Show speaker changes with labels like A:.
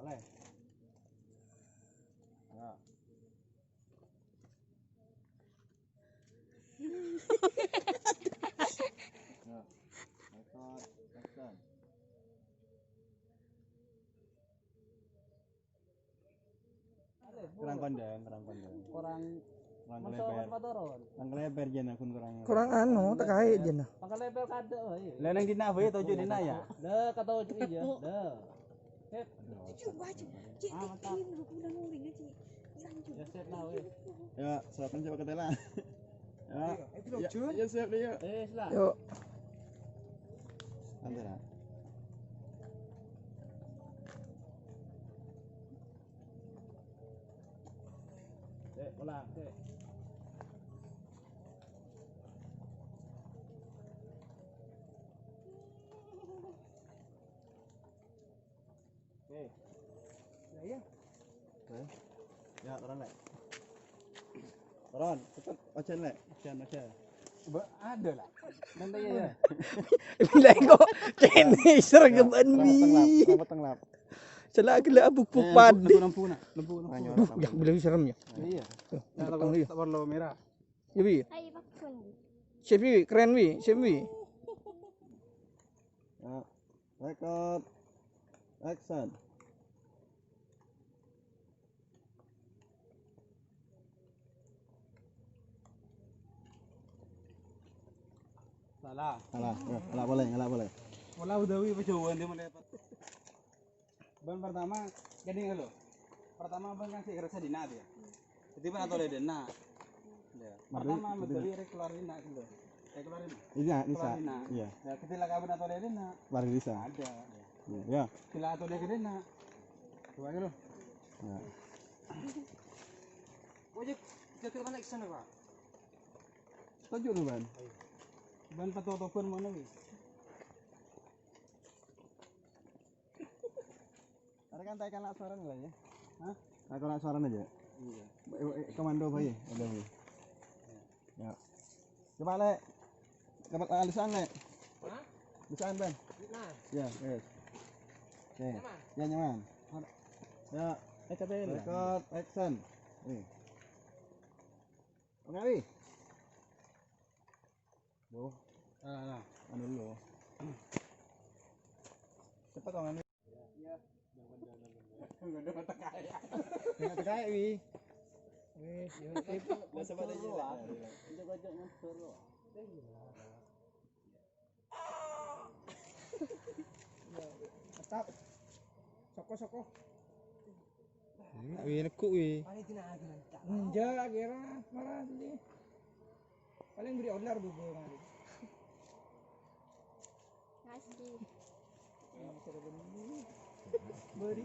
A: boleh. Ya. Ya. Record, action. Kurang kondang.
B: Kurang
A: Lebar. Kurang lebar jana kun kurang.
C: Kurang anu terkait jenah.
B: Pangkal level kada euy.
A: Lah nang dina bae tojo dina ya.
B: Dah kata ujuk aja. Dah. Sip.
D: Coba aja. Cik,
B: mantap.
D: aku udah nguling aja. Lanjut.
B: Ya sip nah weh.
A: Ya, silakan coba ketela. Ya.
B: Itu dong, Jun.
A: Ya siap dia.
B: Lah.
C: Yuk.
A: Antara.
B: Ulang, sip.
A: Oke.
B: Ya.
A: Oke. Ya, turun lek. Turun, cepet ojen lek. Ojen.
B: Ada lah. Nanti ya.
C: Bila kok kene sergeban wi.
A: Tenglap.
C: Salah gila buk padi.
A: Lampu nak.
C: Ya boleh serem ya.
B: Iya.
C: Ya tang dia.
B: Tak perlu merah.
C: Ya wi.
D: Ayo bakun.
C: Chef wi keren wi, chef wi.
A: Ya. Record. Action.
B: Salah.
A: Salah boleh.
B: Wala udawi pajawan dia melepat. Ban pertama gini lo. Pertama ban kan sih kerasa dina dia. Jadi ban atau dena. Ya. Pertama medali keluar dina gitu. Keluar dina.
A: Nisa. Iya.
B: Ya ketika kabin atau dena.
A: Baru Nisa.
B: Ada.
A: Ya.
B: Ketika atau dena. Coba lo.
A: Ya.
B: Wajib jadi mana action apa?
A: Tunjuk lu, Ban.
B: Ban patotopan mana wi?
A: Ada kan taikan laksaran lah ya.
B: Hah?
A: Taikan laksaran aja.
B: Iya.
A: Komando bayi, ada bayi. Ya. Coba lek. Dapat alisan lek.
B: Hah?
A: Lisan Ban.
B: Nah.
A: Ya, yes. Oke. Ya nyaman. Ya, record action. Nih. Pengawi. Boh,
B: Nah.
A: anu dulu. Cepat dong anu.
B: Iya. Enggak ada kata kaya.
A: Enggak terkait wi.
B: Wis, yo
A: Biasa pada aja.
B: Ajak-ajak monster lo. Tetap. Soko.
C: Wi nekuk wi.
B: Paling tina lagi nanti.
C: Enja kira malah sini. Paling beri order bubur kali.
D: Ngasih.
C: Beri